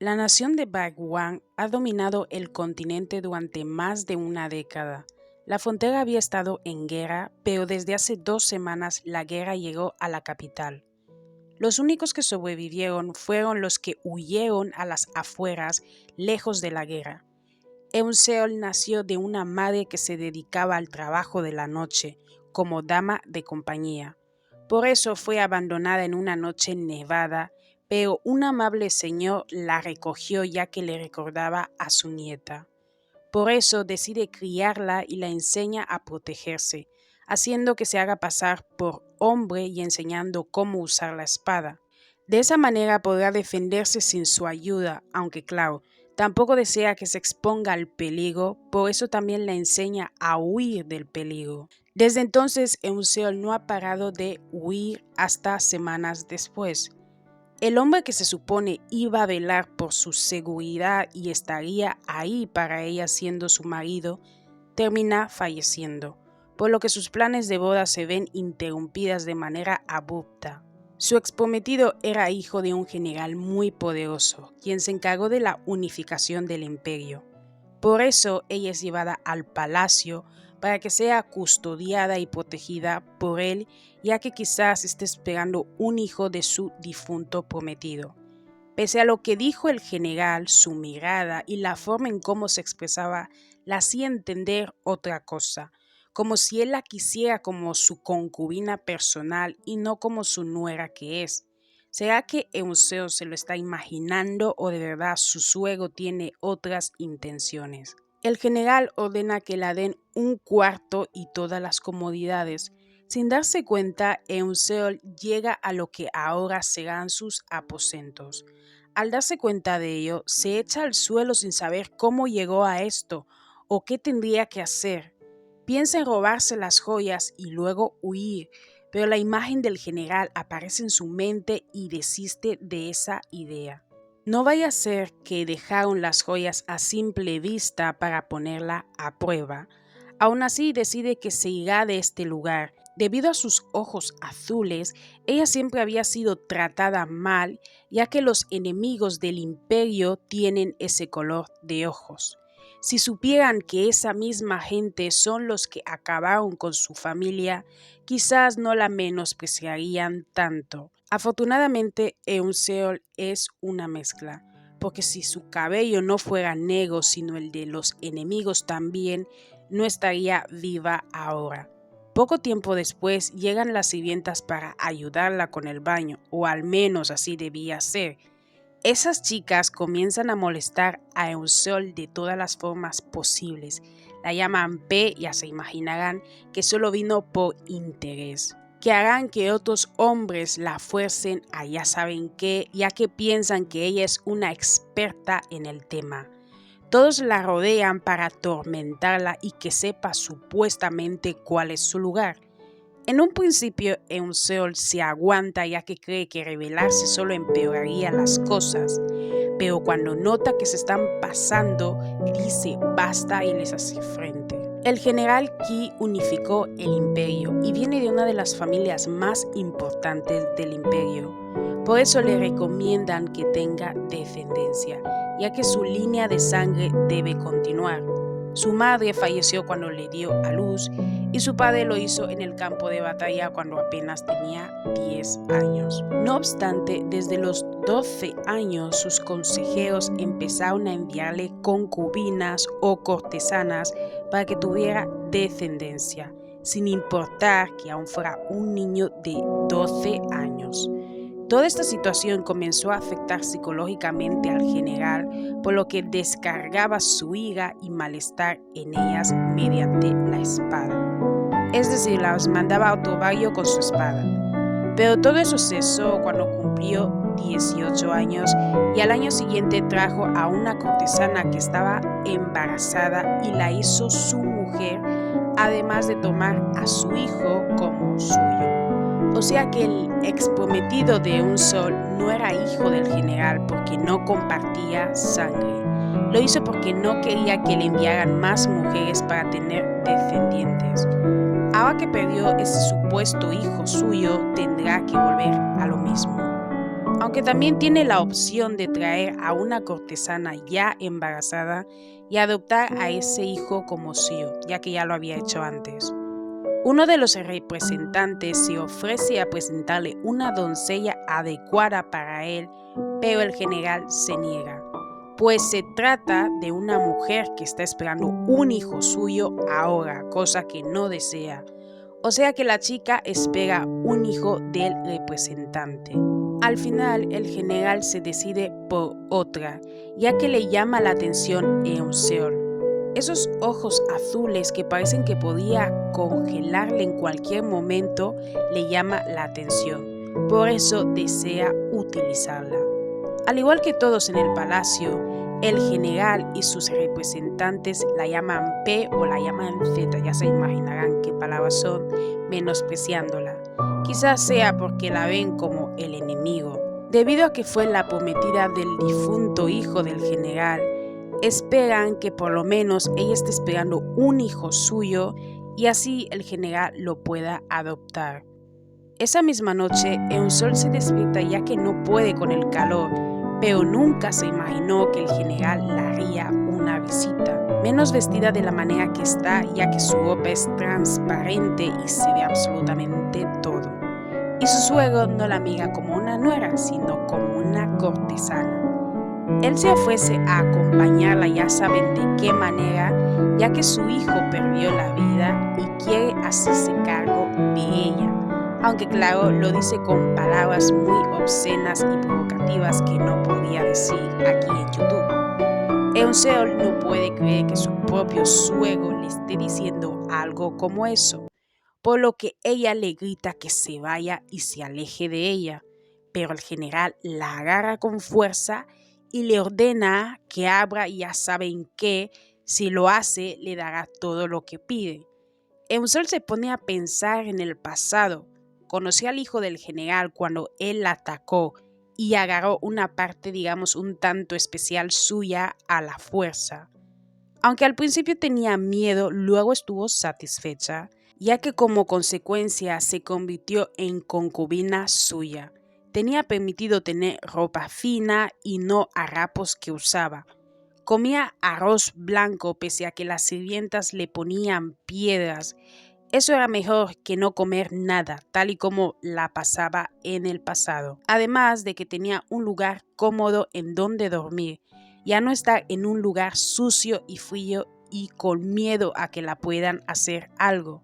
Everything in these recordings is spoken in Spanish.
La nación de Bhagwan ha dominado el continente durante más de una década. La frontera había estado en guerra, pero desde hace 2 semanas la guerra llegó a la capital. Los únicos que sobrevivieron fueron los que huyeron a las afueras, lejos de la guerra. Eunseol nació de una madre que se dedicaba al trabajo de la noche, como dama de compañía. Por eso fue abandonada en una noche nevada, pero un amable señor la recogió ya que le recordaba a su nieta. Por eso decide criarla y la enseña a protegerse, haciendo que se haga pasar por hombre y enseñando cómo usar la espada. De esa manera podrá defenderse sin su ayuda, aunque claro, tampoco desea que se exponga al peligro, por eso también la enseña a huir del peligro. Desde entonces, Eunseol no ha parado de huir hasta semanas después. El hombre que se supone iba a velar por su seguridad y estaría ahí para ella siendo su marido, termina falleciendo, por lo que sus planes de boda se ven interrumpidas de manera abrupta. Su exprometido era hijo de un general muy poderoso, quien se encargó de la unificación del imperio. Por eso ella es llevada al palacio para que sea custodiada y protegida por él, ya que quizás esté esperando un hijo de su difunto prometido. Pese a lo que dijo el general, su mirada y la forma en cómo se expresaba la hacía entender otra cosa, como si él la quisiera como su concubina personal y no como su nuera que es. ¿Será que Eunseol se lo está imaginando o de verdad su suegro tiene otras intenciones? El general ordena que le den un cuarto y todas las comodidades. Sin darse cuenta, Eunseol llega a lo que ahora serán sus aposentos. Al darse cuenta de ello, se echa al suelo sin saber cómo llegó a esto o qué tendría que hacer. Piensa en robarse las joyas y luego huir, pero la imagen del general aparece en su mente y desiste de esa idea. No vaya a ser que dejaron las joyas a simple vista para ponerla a prueba. Aún así decide que se irá de este lugar. Debido a sus ojos azules, ella siempre había sido tratada mal, ya que los enemigos del imperio tienen ese color de ojos. Si supieran que esa misma gente son los que acabaron con su familia, quizás no la menospreciarían tanto. Afortunadamente, Eunseol es una mezcla, porque si su cabello no fuera negro sino el de los enemigos también, no estaría viva ahora. Poco tiempo después llegan las sirvientas para ayudarla con el baño, o al menos así debía ser. Esas chicas comienzan a molestar a Eunseol de todas las formas posibles. La llaman P, ya se imaginarán que solo vino por interés. Que harán que otros hombres la fuercen a ya saben qué, ya que piensan que ella es una experta en el tema. Todos la rodean para atormentarla y que sepa supuestamente cuál es su lugar. En un principio, Eunseol se aguanta ya que cree que rebelarse solo empeoraría las cosas, pero cuando nota que se están pasando, dice basta y les hace frente. El general Qi unificó el imperio y viene de una de las familias más importantes del imperio. Por eso le recomiendan que tenga descendencia, ya que su línea de sangre debe continuar. Su madre falleció cuando le dio a luz y su padre lo hizo en el campo de batalla cuando apenas tenía 10 años. No obstante, desde los 12 años sus consejeros empezaron a enviarle concubinas o cortesanas para que tuviera descendencia, sin importar que aún fuera un niño de 12 años. Toda esta situación comenzó a afectar psicológicamente al general, por lo que descargaba su ira y malestar en ellas mediante la espada. Es decir, las mandaba a otro barrio con su espada. Pero todo eso cesó cuando cumplió 18 años y al año siguiente trajo a una cortesana que estaba embarazada y la hizo su mujer, además de tomar a su hijo como suyo. O sea que el exprometido de Eunseol no era hijo del general porque no compartía sangre. Lo hizo porque no quería que le enviaran más mujeres para tener descendientes. Ahora que perdió ese supuesto hijo suyo, tendrá que volver a lo mismo. aunque también tiene la opción de traer a una cortesana ya embarazada y adoptar a ese hijo como suyo, ya que ya lo había hecho antes. Uno de los representantes se ofrece a presentarle una doncella adecuada para él, pero el general se niega, pues se trata de una mujer que está esperando un hijo suyo ahora, cosa que no desea. O sea que la chica espera un hijo del representante. Al final, el general se decide por otra, ya que le llama la atención Eunseol. Esos ojos azules que parecen que podía congelarle en cualquier momento le llama la atención. Por eso desea utilizarla. Al igual que todos en el palacio, el general y sus representantes la llaman P o la llaman Z, ya se imaginarán qué palabras son, menospreciándola. Quizás sea porque la ven como el enemigo. Debido a que fue la prometida del difunto hijo del general, esperan que por lo menos ella esté esperando un hijo suyo y así el general lo pueda adoptar. Esa misma noche, Eunseol se despierta ya que no puede con el calor, pero nunca se imaginó que el general le haría una visita, menos vestida de la manera que está, ya que su ropa es transparente y se ve absolutamente todo. Y su suegro no la mira como una nuera, sino como una cortesana. Él se ofrece a acompañarla, ya saben de qué manera, ya que su hijo perdió la vida y quiere hacerse cargo de ella. Aunque claro, lo dice con palabras muy obscenas y provocativas que no podía decir aquí en YouTube. Eunseol no puede creer que su propio suegro le esté diciendo algo como eso, por lo que ella le grita que se vaya y se aleje de ella, pero el general la agarra con fuerza y le ordena que abra y ya saben que si lo hace le dará todo lo que pide. Eunseol se pone a pensar en el pasado. Conoció al hijo del general cuando él la atacó y agarró una parte, digamos, un tanto especial suya a la fuerza. Aunque al principio tenía miedo, luego estuvo satisfecha, ya que como consecuencia se convirtió en concubina suya. Tenía permitido tener ropa fina y no harapos que usaba. Comía arroz blanco pese a que las sirvientas le ponían piedras. Eso era mejor que no comer nada, tal y como la pasaba en el pasado. Además de que tenía un lugar cómodo en donde dormir, ya no estar en un lugar sucio y frío y con miedo a que la puedan hacer algo.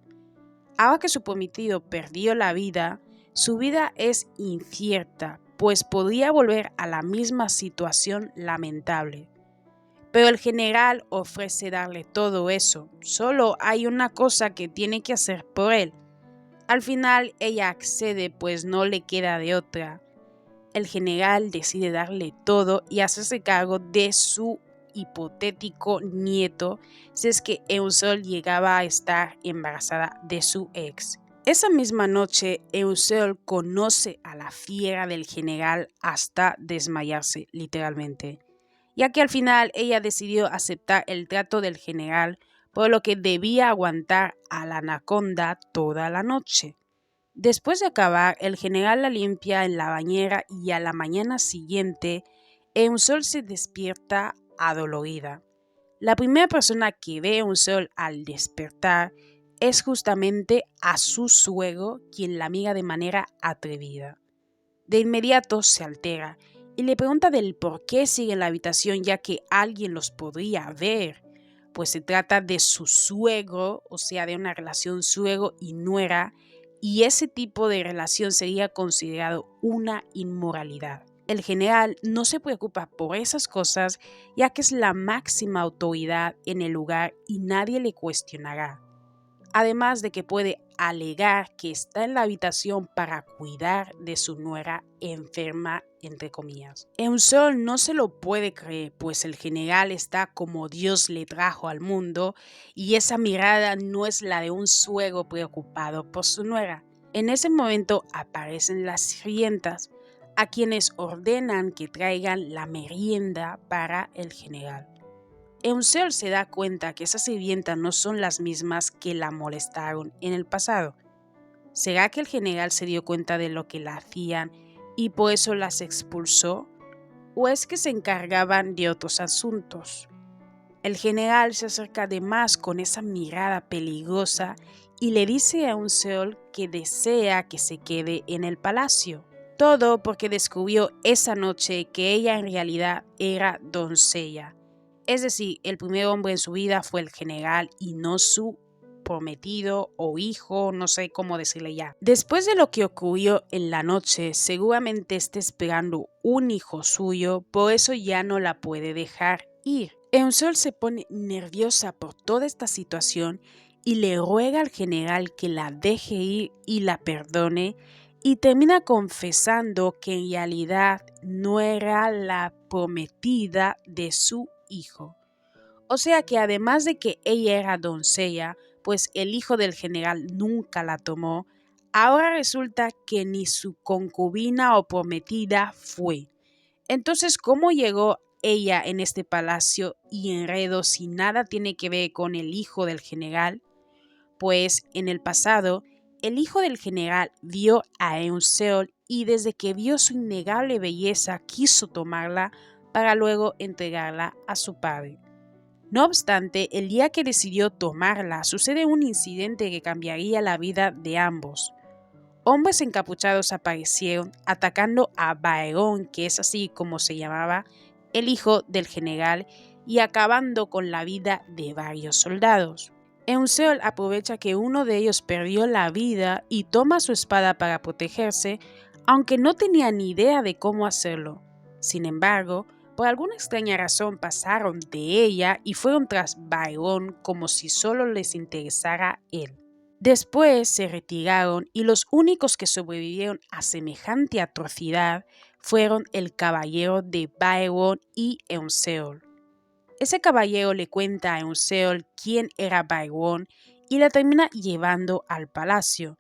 Ahora que su prometido perdió la vida, su vida es incierta, pues podría volver a la misma situación lamentable. Pero el general ofrece darle todo eso, solo hay una cosa que tiene que hacer por él. Al final ella accede, pues no le queda de otra. El general decide darle todo y hacerse cargo de su hipotético nieto si es que Eunseol llegaba a estar embarazada de su ex. Esa misma noche, Eunseol conoce a la fiera del general hasta desmayarse, literalmente, ya que al final ella decidió aceptar el trato del general, por lo que debía aguantar a la anaconda toda la noche. Después de acabar, el general la limpia en la bañera y a la mañana siguiente, Eunseol se despierta adolorida. La primera persona que ve a Eunseol al despertar es justamente a su suegro, quien la mira de manera atrevida. De inmediato se altera y le pregunta del por qué sigue en la habitación, ya que alguien los podría ver, pues se trata de su suegro, o sea, de una relación suegro y nuera, y ese tipo de relación sería considerado una inmoralidad. El general no se preocupa por esas cosas, ya que es la máxima autoridad en el lugar y nadie le cuestionará. Además de que puede alegar que está en la habitación para cuidar de su nuera enferma, entre comillas. Eunseol no se lo puede creer, pues el general está como Dios le trajo al mundo y esa mirada no es la de un suegro preocupado por su nuera. En ese momento aparecen las sirvientas, a quienes ordenan que traigan la merienda para el general. Eunseol se da cuenta que esas sirvientas no son las mismas que la molestaron en el pasado. ¿Será que el general se dio cuenta de lo que la hacían y por eso las expulsó, o es que se encargaban de otros asuntos. El general se acerca además con esa mirada peligrosa y le dice a Eunseol que desea que se quede en el palacio. Todo porque descubrió esa noche que ella en realidad era doncella. Es decir, el primer hombre en su vida fue el general y no su prometido o hijo, no sé cómo decirle ya. Después de lo que ocurrió en la noche, seguramente está esperando un hijo suyo, por eso ya no la puede dejar ir. Eunseol se pone nerviosa por toda esta situación y le ruega al general que la deje ir y la perdone, y termina confesando que en realidad no era la prometida de su hijo. O sea que además de que ella era doncella, pues el hijo del general nunca la tomó, ahora resulta que ni su concubina o prometida fue. Entonces, ¿cómo llegó ella en este palacio y enredo si nada tiene que ver con el hijo del general? Pues en el pasado, el hijo del general vio a Eunseol y desde que vio su innegable belleza quiso tomarla para luego entregarla a su padre. No obstante, el día que decidió tomarla, sucede un incidente que cambiaría la vida de ambos. Hombres encapuchados aparecieron atacando a Baerón, que es así como se llamaba, el hijo del general, y acabando con la vida de varios soldados. Eunseol aprovecha que uno de ellos perdió la vida y toma su espada para protegerse, aunque no tenía ni idea de cómo hacerlo. Sin embargo, por alguna extraña razón pasaron de ella y fueron tras Baerón como si solo les interesara él. Después se retiraron y los únicos que sobrevivieron a semejante atrocidad fueron el caballero de Baerón y Eunseol. Ese caballero le cuenta a Eunseol quién era Baerón y la termina llevando al palacio.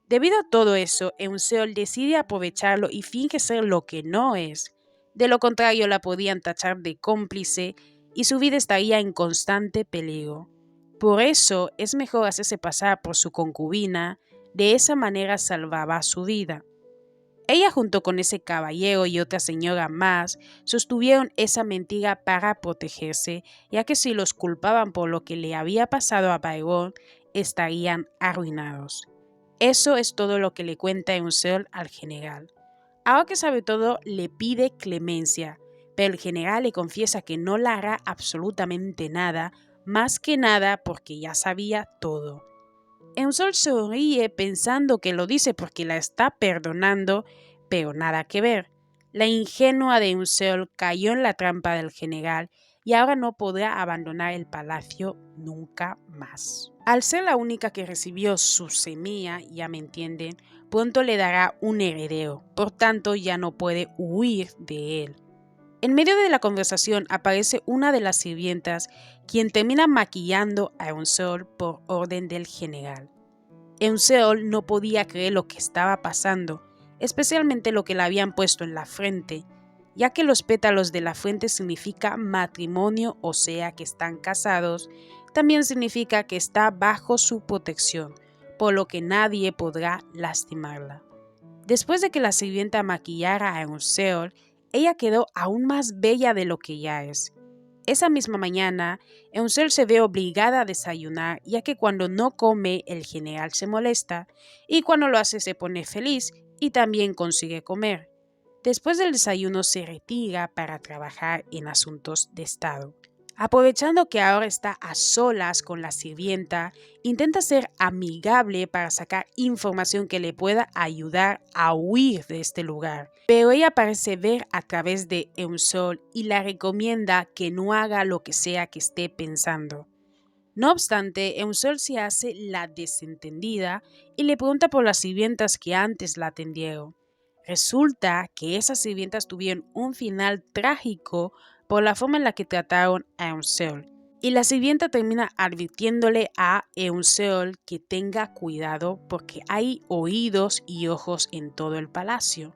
Debido a todo eso, Eunseol decide aprovecharlo y finge ser lo que no es. De lo contrario, la podían tachar de cómplice y su vida estaría en constante peligro. Por eso es mejor hacerse pasar por su concubina, de esa manera salvaba su vida. Ella junto con ese caballero y otra señora más sostuvieron esa mentira para protegerse, ya que si los culpaban por lo que le había pasado a Baerón, estarían arruinados. Eso es todo lo que le cuenta Eunseol al general. Ahora que sabe todo, le pide clemencia, pero el general le confiesa que no le hará absolutamente nada, más que nada porque ya sabía todo. Eunseol sonríe pensando que lo dice porque la está perdonando, pero nada que ver. La ingenua de Eunseol cayó en la trampa del general y ahora no podrá abandonar el palacio nunca más. Al ser la única que recibió su semilla, ya me entienden, pronto le dará un heredero, por tanto ya no puede huir de él. En medio de la conversación aparece una de las sirvientas, quien termina maquillando a Eunseol por orden del general. Eunseol no podía creer lo que estaba pasando, especialmente lo que le habían puesto en la frente, ya que los pétalos de la frente significa matrimonio, o sea que están casados, también significa que está bajo su protección, por lo que nadie podrá lastimarla. Después de que la sirvienta maquillara a Eunseol, ella quedó aún más bella de lo que ya es. Esa misma mañana, Eunseol se ve obligada a desayunar, ya que cuando no come el general se molesta, y cuando lo hace se pone feliz y también consigue comer. Después del desayuno se retira para trabajar en asuntos de estado. Aprovechando que ahora está a solas con la sirvienta, intenta ser amigable para sacar información que le pueda ayudar a huir de este lugar. Pero ella parece ver a través de Eunseol y la recomienda que no haga lo que sea que esté pensando. No obstante, Eunseol se hace la desentendida y le pregunta por las sirvientas que antes la atendieron. Resulta que esas sirvientas tuvieron un final trágico por la forma en la que trataron a Eunseol, y la sirvienta termina advirtiéndole a Eunseol que tenga cuidado porque hay oídos y ojos en todo el palacio.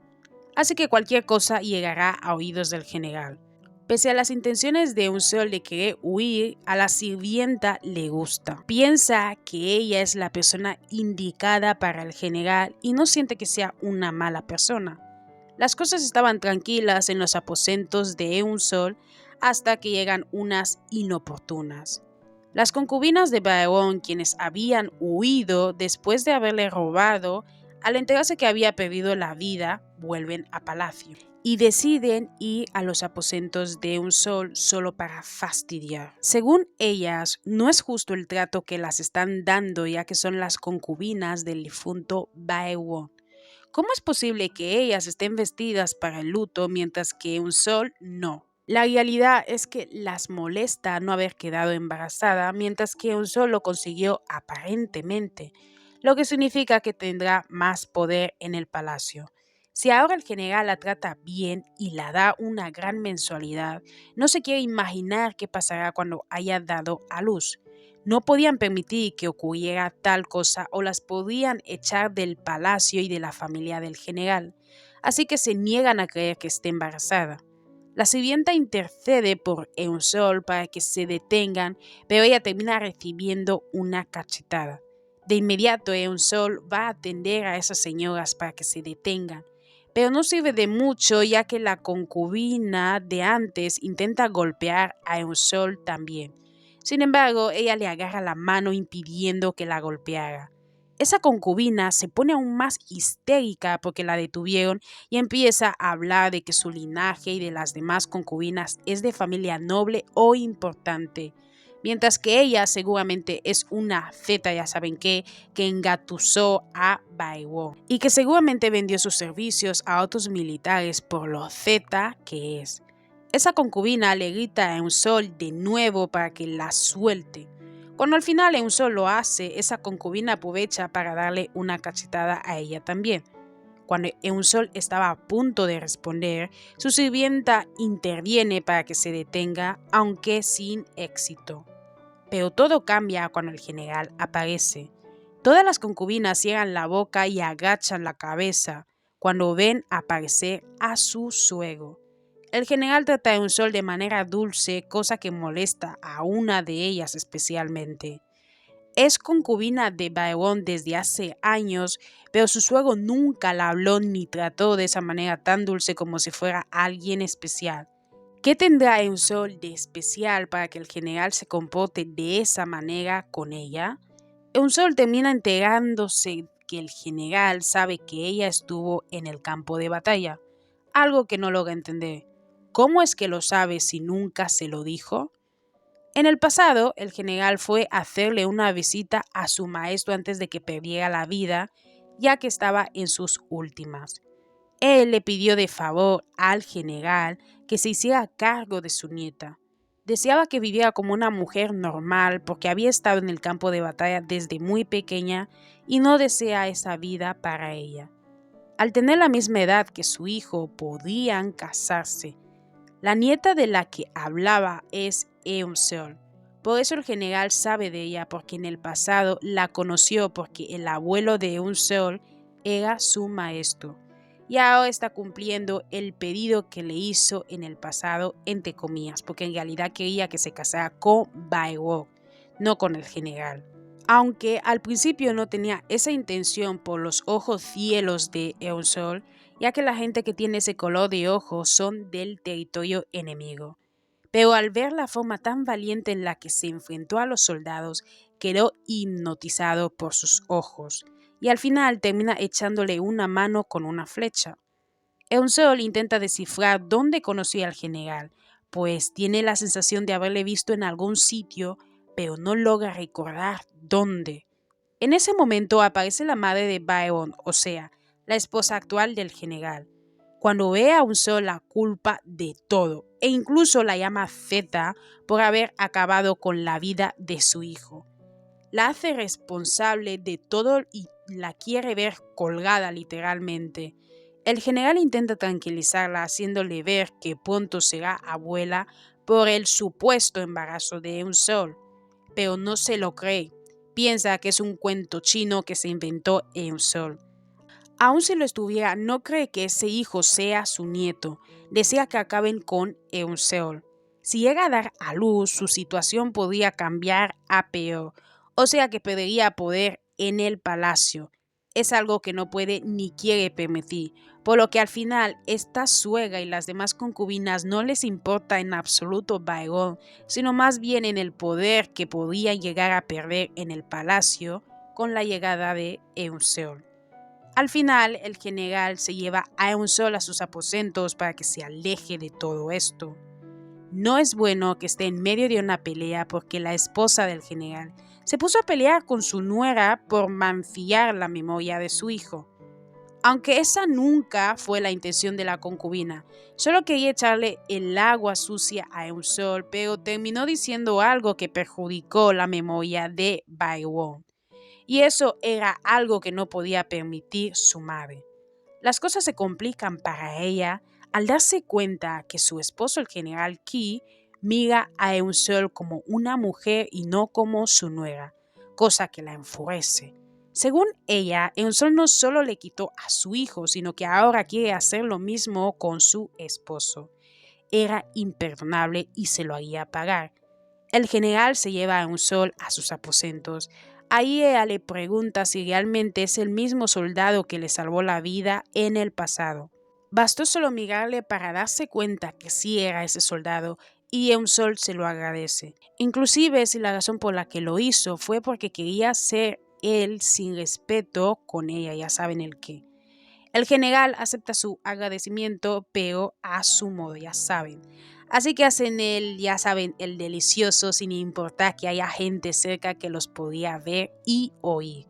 Así que cualquier cosa llegará a oídos del general. Pese a las intenciones de Eunseol de querer huir, a la sirvienta le gusta. Piensa que ella es la persona indicada para el general y no siente que sea una mala persona. Las cosas estaban tranquilas en los aposentos de Eun-Sol hasta que llegan unas inoportunas. Las concubinas de Baeon, quienes habían huido después de haberle robado, al enterarse que había perdido la vida, vuelven a palacio y deciden ir a los aposentos de Eun-Sol solo para fastidiar. Según ellas, no es justo el trato que las están dando, ya que son las concubinas del difunto Baewon. ¿Cómo es posible que ellas estén vestidas para el luto mientras que Eun-Sol no? La realidad es que las molesta no haber quedado embarazada, mientras que Eun-Sol lo consiguió aparentemente, lo que significa que tendrá más poder en el palacio. Si ahora el general la trata bien y la da una gran mensualidad, no se quiere imaginar qué pasará cuando haya dado a luz. No podían permitir que ocurriera tal cosa o las podían echar del palacio y de la familia del general, así que se niegan a creer que esté embarazada. La sirvienta intercede por Eun-Sol para que se detengan, pero ella termina recibiendo una cachetada. De inmediato Eun-Sol va a atender a esas señoras para que se detengan, pero no sirve de mucho ya que la concubina de antes intenta golpear a Eun-Sol también. Sin embargo, ella le agarra la mano impidiendo que la golpeara. Esa concubina se pone aún más histérica porque la detuvieron y empieza a hablar de que su linaje y de las demás concubinas es de familia noble o importante, mientras que ella seguramente es una zeta, ya saben qué, que engatusó a Baewon y que seguramente vendió sus servicios a otros militares por lo zeta que es. Esa concubina le grita a Eun-Sol de nuevo para que la suelte. Cuando al final Eun-Sol lo hace, esa concubina aprovecha para darle una cachetada a ella también. Cuando Eun-Sol estaba a punto de responder, su sirvienta interviene para que se detenga, aunque sin éxito. Pero todo cambia cuando el general aparece. Todas las concubinas cierran la boca y agachan la cabeza cuando ven aparecer a su suegro. El general trata a Eun-Sol de manera dulce, cosa que molesta a una de ellas especialmente. Es concubina de Baewon desde hace años, pero su suegro nunca la habló ni trató de esa manera tan dulce como si fuera alguien especial. ¿Qué tendrá Eun-Sol de especial para que el general se comporte de esa manera con ella? Eun-Sol termina enterándose que el general sabe que ella estuvo en el campo de batalla, algo que no logra entender. ¿Cómo es que lo sabe si nunca se lo dijo? En el pasado, el general fue a hacerle una visita a su maestro antes de que perdiera la vida, ya que estaba en sus últimas. Él le pidió de favor al general que se hiciera cargo de su nieta. Deseaba que viviera como una mujer normal porque había estado en el campo de batalla desde muy pequeña y no desea esa vida para ella. Al tener la misma edad que su hijo, podían casarse. La nieta de la que hablaba es Eun-Sol. Por eso el general sabe de ella porque en el pasado la conoció porque el abuelo de Eun-Sol era su maestro. Y ahora está cumpliendo el pedido que le hizo en el pasado, entre comillas, porque en realidad quería que se casara con Baewon, no con el general. Aunque al principio no tenía esa intención por los ojos cielos de Eun-Sol, ya que la gente que tiene ese color de ojos son del territorio enemigo. Pero al ver la forma tan valiente en la que se enfrentó a los soldados, quedó hipnotizado por sus ojos, y al final termina echándole una mano con una flecha. Eun-Sol intenta descifrar dónde conocía al general, pues tiene la sensación de haberle visto en algún sitio, pero no logra recordar dónde. En ese momento aparece la madre de Baewon, o sea, la esposa actual del general. Cuando ve a Eun-Sol la culpa de todo e incluso la llama Zeta por haber acabado con la vida de su hijo. La hace responsable de todo y la quiere ver colgada literalmente. El general intenta tranquilizarla haciéndole ver que pronto será abuela por el supuesto embarazo de Eun-Sol, pero no se lo cree. Piensa que es un cuento chino que se inventó Eun-Sol. Aun si lo estuviera, no cree que ese hijo sea su nieto. Desea que acaben con Eun-Sol. Si llega a dar a luz, su situación podría cambiar a peor, o sea que perdería poder en el palacio. es algo que no puede ni quiere permitir, por lo que al final esta suegra y las demás concubinas no les importa en absoluto Baegón, sino más bien en el poder que podían llegar a perder en el palacio con la llegada de Eunseol. Al final, el general se lleva a Eunseol a sus aposentos para que se aleje de todo esto. No es bueno que esté en medio de una pelea porque la esposa del general se puso a pelear con su nuera por mancillar la memoria de su hijo. Aunque esa nunca fue la intención de la concubina, solo quería echarle el agua sucia a Eunseol, pero terminó diciendo algo que perjudicó la memoria de Baewon. Y eso era algo que no podía permitir su madre. Las cosas se complican para ella al darse cuenta que su esposo, el general Ki, mira a Eunseol como una mujer y no como su nuera, cosa que la enfurece. Según ella, Eunseol no solo le quitó a su hijo, sino que ahora quiere hacer lo mismo con su esposo. Era imperdonable y se lo haría pagar. El general se lleva a Eunseol a sus aposentos. Ahí ella le pregunta si realmente es el mismo soldado que le salvó la vida en el pasado. Bastó solo mirarle para darse cuenta que sí era ese soldado y Eunseol se lo agradece. Inclusive si la razón por la que lo hizo fue porque quería ser él sin respeto con ella, ya saben el qué. El general acepta su agradecimiento, pero a su modo, ya saben. Así que hacen ya saben, el delicioso sin importar que haya gente cerca que los podía ver y oír.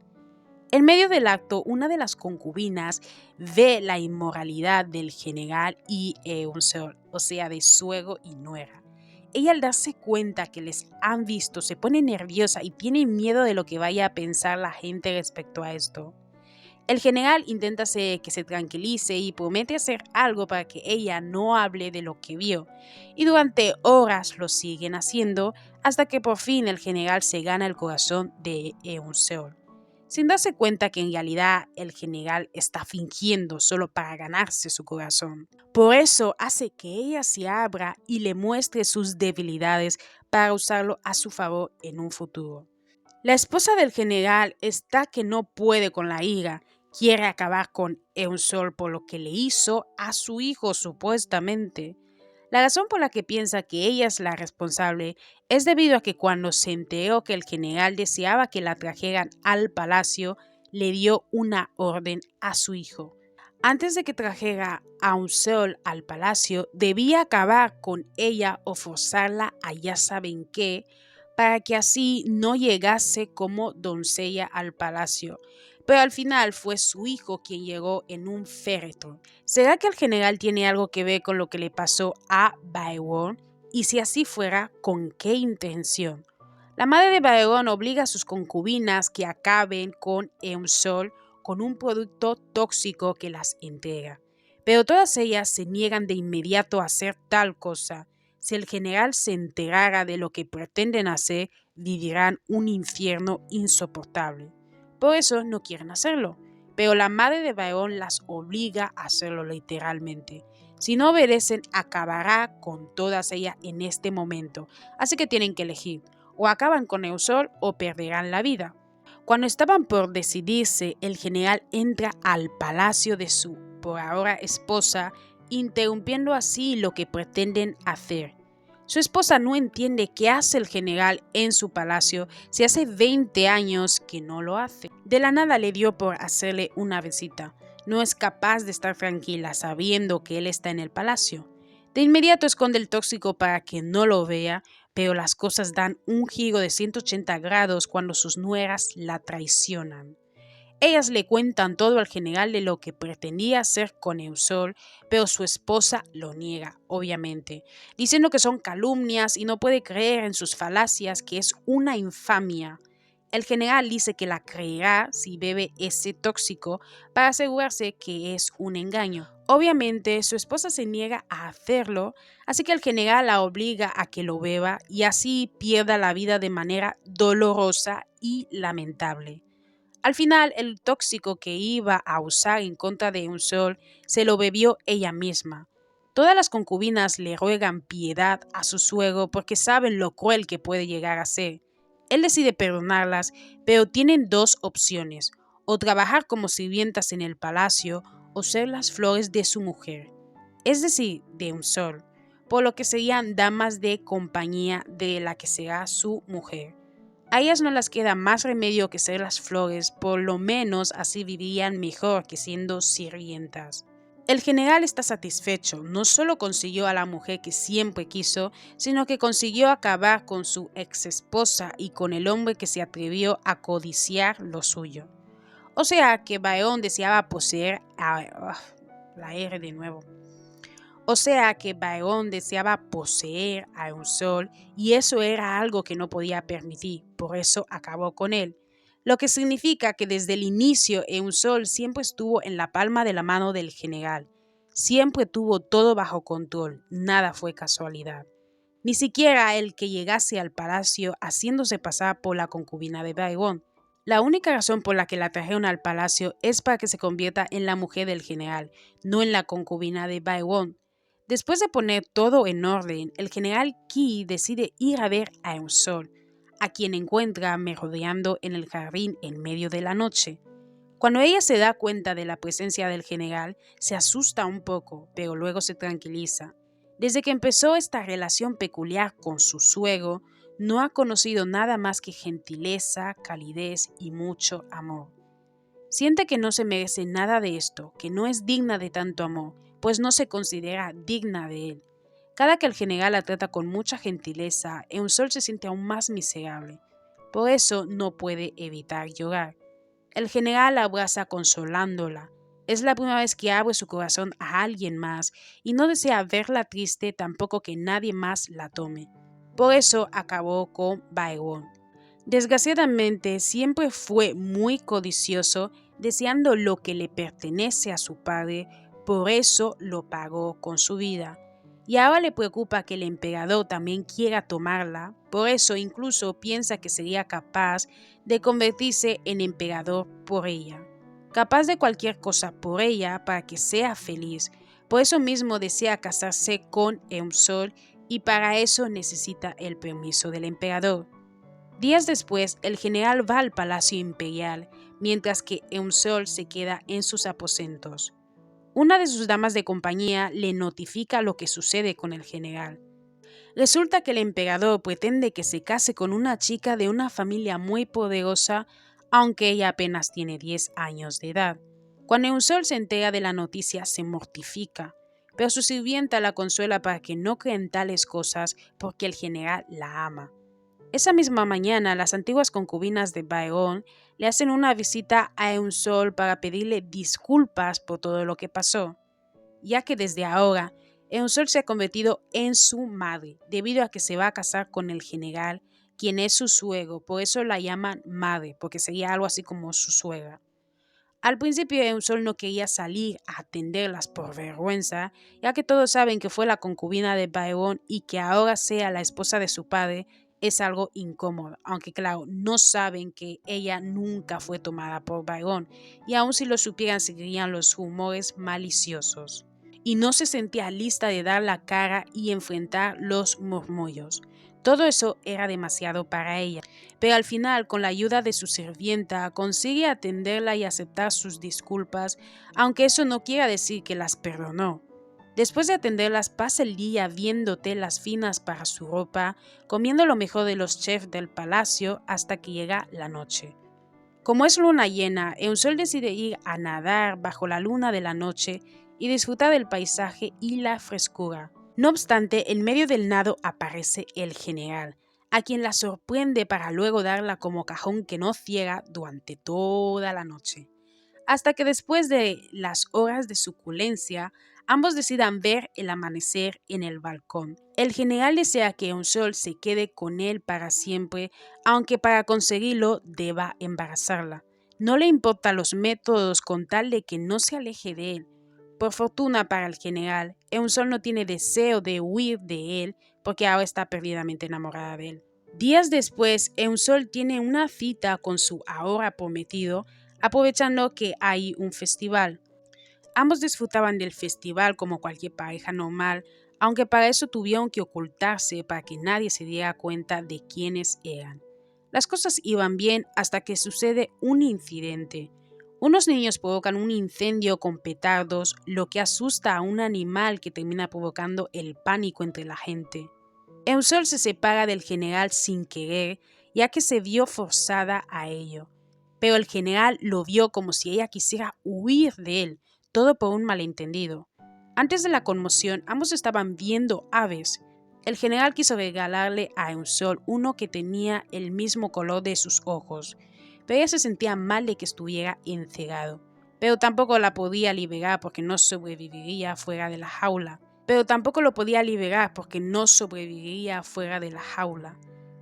En medio del acto, una de las concubinas ve la inmoralidad del general y Eunseol, o sea, de suegro y nuera. Ella al darse cuenta que les han visto se pone nerviosa y tiene miedo de lo que vaya a pensar la gente respecto a esto. El general intenta que se tranquilice y promete hacer algo para que ella no hable de lo que vio, y durante horas lo siguen haciendo hasta que por fin el general se gana el corazón de Eunseol, sin darse cuenta que en realidad el general está fingiendo solo para ganarse su corazón. Por eso hace que ella se abra y le muestre sus debilidades para usarlo a su favor en un futuro. La esposa del general está que no puede con la ira. Quiere acabar con Eunseol por lo que le hizo a su hijo supuestamente. La razón por la que piensa que ella es la responsable es debido a que cuando se enteró que el general deseaba que la trajeran al palacio, le dio una orden a su hijo. Antes de que trajera a Eunseol al palacio, debía acabar con ella o forzarla a ya saben qué, para que así no llegase como doncella al palacio. Pero al final fue su hijo quien llegó en un féretro. ¿Será que el general tiene algo que ver con lo que le pasó a Baewon? Y si así fuera, ¿con qué intención? La madre de Baewon obliga a sus concubinas que acaben con Eunseol con un producto tóxico que las entrega. Pero todas ellas se niegan de inmediato a hacer tal cosa. Si el general se enterara de lo que pretenden hacer, vivirán un infierno insoportable. Por eso no quieren hacerlo, pero la madre de Baewon las obliga a hacerlo literalmente. Si no obedecen, acabará con todas ellas en este momento, así que tienen que elegir, o acaban con Eunseol o perderán la vida. Cuando estaban por decidirse, el general entra al palacio de su por ahora esposa, interrumpiendo así lo que pretenden hacer. Su esposa no entiende qué hace el general en su palacio si hace 20 años que no lo hace. De la nada le dio por hacerle una visita. No es capaz de estar tranquila sabiendo que él está en el palacio. De inmediato esconde el tóxico para que no lo vea, pero las cosas dan un giro de 180 grados cuando sus nueras la traicionan. Ellas le cuentan todo al general de lo que pretendía hacer con Eunseol, pero su esposa lo niega, obviamente, diciendo que son calumnias y no puede creer en sus falacias, que es una infamia. El general dice que la creerá si bebe ese tóxico para asegurarse que es un engaño. Obviamente, su esposa se niega a hacerlo, así que el general la obliga a que lo beba y así pierda la vida de manera dolorosa y lamentable. Al final, el tóxico que iba a usar en contra de Eunseol se lo bebió ella misma. Todas las concubinas le ruegan piedad a su suegro porque saben lo cruel que puede llegar a ser. Él decide perdonarlas, pero tienen dos opciones: o trabajar como sirvientas en el palacio, o ser las flores de su mujer, es decir, de Eun-Sol, por lo que serían damas de compañía de la que será su mujer. A ellas no les queda más remedio que ser las flores, por lo menos así vivirían mejor que siendo sirvientas. El general está satisfecho, no solo consiguió a la mujer que siempre quiso, sino que consiguió acabar con su ex esposa y con el hombre que se atrevió a codiciar lo suyo. O sea que Baeón deseaba poseer a... la R de nuevo. O sea que Baeón deseaba poseer a Eun-Sol y eso era algo que no podía permitir, por eso acabó con él. Lo que significa que desde el inicio Eun-Sol siempre estuvo en la palma de la mano del general. Siempre tuvo todo bajo control, nada fue casualidad. Ni siquiera el que llegase al palacio haciéndose pasar por la concubina de Baeón. La única razón por la que la trajeron al palacio es para que se convierta en la mujer del general, no en la concubina de Baeón. Después de poner todo en orden, el general Ki decide ir a ver a Eun-Sol, a quien encuentra merodeando en el jardín en medio de la noche. Cuando ella se da cuenta de la presencia del general, se asusta un poco, pero luego se tranquiliza. Desde que empezó esta relación peculiar con su suegro, no ha conocido nada más que gentileza, calidez y mucho amor. Siente que no se merece nada de esto, que no es digna de tanto amor, pues no se considera digna de él. Cada que el general la trata con mucha gentileza, Eun-Sol se siente aún más miserable. Por eso no puede evitar llorar. El general la abraza consolándola. Es la primera vez que abre su corazón a alguien más y no desea verla triste, tampoco que nadie más la tome. Por eso acabó con Baeón. Desgraciadamente siempre fue muy codicioso, deseando lo que le pertenece a su padre, por eso lo pagó con su vida. Y ahora le preocupa que el emperador también quiera tomarla, por eso incluso piensa que sería capaz de convertirse en emperador por ella. Capaz de cualquier cosa por ella para que sea feliz. Por eso mismo desea casarse con Eun-Sol y para eso necesita el permiso del emperador. Días después, el general va al palacio imperial, mientras que Eun-Sol se queda en sus aposentos. Una de sus damas de compañía le notifica lo que sucede con el general. Resulta que el emperador pretende que se case con una chica de una familia muy poderosa, aunque ella apenas tiene 10 años de edad. Cuando Eun-Sol se entera de la noticia, se mortifica, pero su sirvienta la consuela para que no crea en tales cosas porque el general la ama. Esa misma mañana, las antiguas concubinas de Baeón le hacen una visita a Eun-Sol para pedirle disculpas por todo lo que pasó, ya que desde ahora Eun-Sol se ha convertido en su madre, debido a que se va a casar con el general, quien es su suegro, por eso la llaman madre, porque sería algo así como su suegra. Al principio Eun-Sol no quería salir a atenderlas por vergüenza, ya que todos saben que fue la concubina de Baeón y que ahora sea la esposa de su padre, es algo incómodo, aunque claro, no saben que ella nunca fue tomada por Baeón, y aun si lo supieran seguirían los rumores maliciosos. Y no se sentía lista de dar la cara y enfrentar los murmullos. Todo eso era demasiado para ella, pero al final, con la ayuda de su sirvienta, consigue atenderla y aceptar sus disculpas, aunque eso no quiera decir que las perdonó. Después de atenderlas, pasa el día viendo telas finas para su ropa, comiendo lo mejor de los chefs del palacio hasta que llega la noche. Como es luna llena, Eun-Sol decide ir a nadar bajo la luna de la noche y disfrutar del paisaje y la frescura. No obstante, en medio del nado aparece el general, a quien la sorprende para luego darla como cajón que no ciega durante toda la noche. Hasta que después de las horas de suculencia, ambos decidan ver el amanecer en el balcón. El general desea que Eun-Sol se quede con él para siempre, aunque para conseguirlo deba embarazarla. No le importan los métodos con tal de que no se aleje de él. Por fortuna para el general, Eun-Sol no tiene deseo de huir de él porque ahora está perdidamente enamorada de él. Días después, Eun-Sol tiene una cita con su ahora prometido, aprovechando que hay un festival. Ambos disfrutaban del festival como cualquier pareja normal, aunque para eso tuvieron que ocultarse para que nadie se diera cuenta de quiénes eran. Las cosas iban bien hasta que sucede un incidente. Unos niños provocan un incendio con petardos, lo que asusta a un animal que termina provocando el pánico entre la gente. Eunseol se separa del general sin querer, ya que se vio forzada a ello. Pero el general lo vio como si ella quisiera huir de él, todo por un malentendido. Antes de la conmoción, ambos estaban viendo aves. El general quiso regalarle a Eunseol uno que tenía el mismo color de sus ojos, pero ella se sentía mal de que estuviera encerrado. Pero tampoco la podía liberar porque no sobreviviría fuera de la jaula.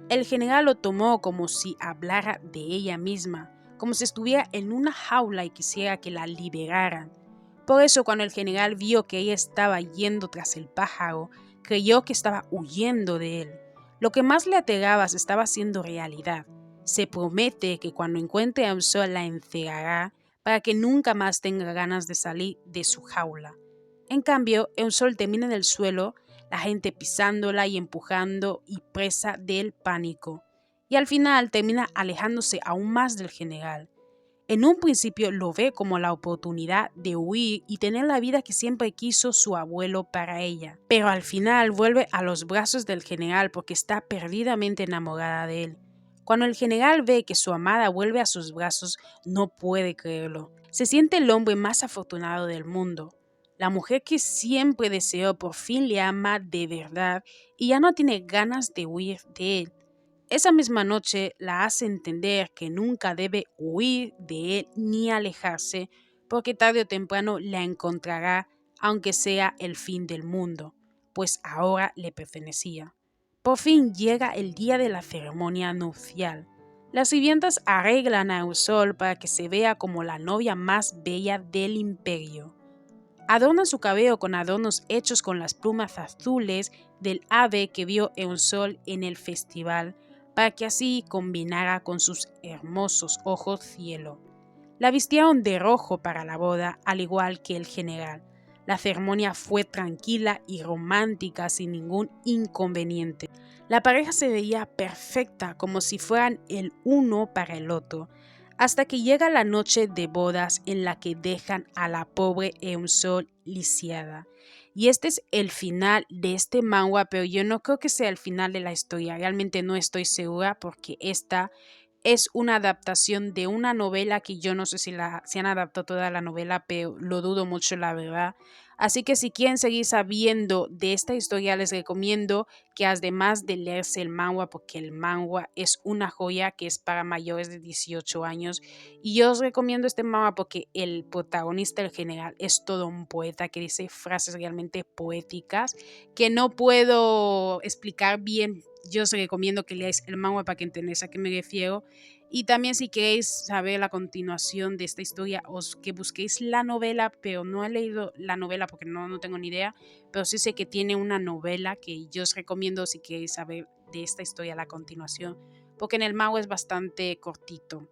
El general lo tomó como si hablara de ella misma, como si estuviera en una jaula y quisiera que la liberaran. Por eso, cuando el general vio que ella estaba yendo tras el pájaro, creyó que estaba huyendo de él. Lo que más le aterraba se estaba haciendo realidad. Se promete que cuando encuentre a Eunseol la encerrará para que nunca más tenga ganas de salir de su jaula. En cambio, Eunseol termina en el suelo, la gente pisándola y empujando y presa del pánico. Y al final termina alejándose aún más del general. En un principio lo ve como la oportunidad de huir y tener la vida que siempre quiso su abuelo para ella. Pero al final vuelve a los brazos del general porque está perdidamente enamorada de él. Cuando el general ve que su amada vuelve a sus brazos, no puede creerlo. Se siente el hombre más afortunado del mundo. La mujer que siempre deseó por fin le ama de verdad y ya no tiene ganas de huir de él. Esa misma noche la hace entender que nunca debe huir de él ni alejarse, porque tarde o temprano la encontrará, aunque sea el fin del mundo, pues ahora le pertenecía. Por fin llega el día de la ceremonia nupcial. Las sirvientas arreglan a Eusol para que se vea como la novia más bella del imperio. Adornan su cabello con adornos hechos con las plumas azules del ave que vio Eusol en el festival, para que así combinara con sus hermosos ojos cielo. La vistieron de rojo para la boda, al igual que el general. La ceremonia fue tranquila y romántica sin ningún inconveniente. La pareja se veía perfecta, como si fueran el uno para el otro, hasta que llega la noche de bodas en la que dejan a la pobre Eunseol lisiada. Y este es el final de este manga, pero yo no creo que sea el final de la historia. Realmente no estoy segura porque esta es una adaptación de una novela que yo no sé si han adaptado toda la novela, pero lo dudo mucho, la verdad. Así que si quieren seguir sabiendo de esta historia, les recomiendo que además de leerse el manga, porque el manga es una joya que es para mayores de 18 años, y yo os recomiendo este manga porque el protagonista, el general, es todo un poeta que dice frases realmente poéticas que no puedo explicar bien. Yo os recomiendo que leáis el manga para que entendáis a qué me refiero. Y también si queréis saber la continuación de esta historia, os que busquéis la novela, pero no he leído la novela porque no tengo ni idea, pero sí sé que tiene una novela que yo os recomiendo si queréis saber de esta historia la continuación, porque en el manga es bastante cortito.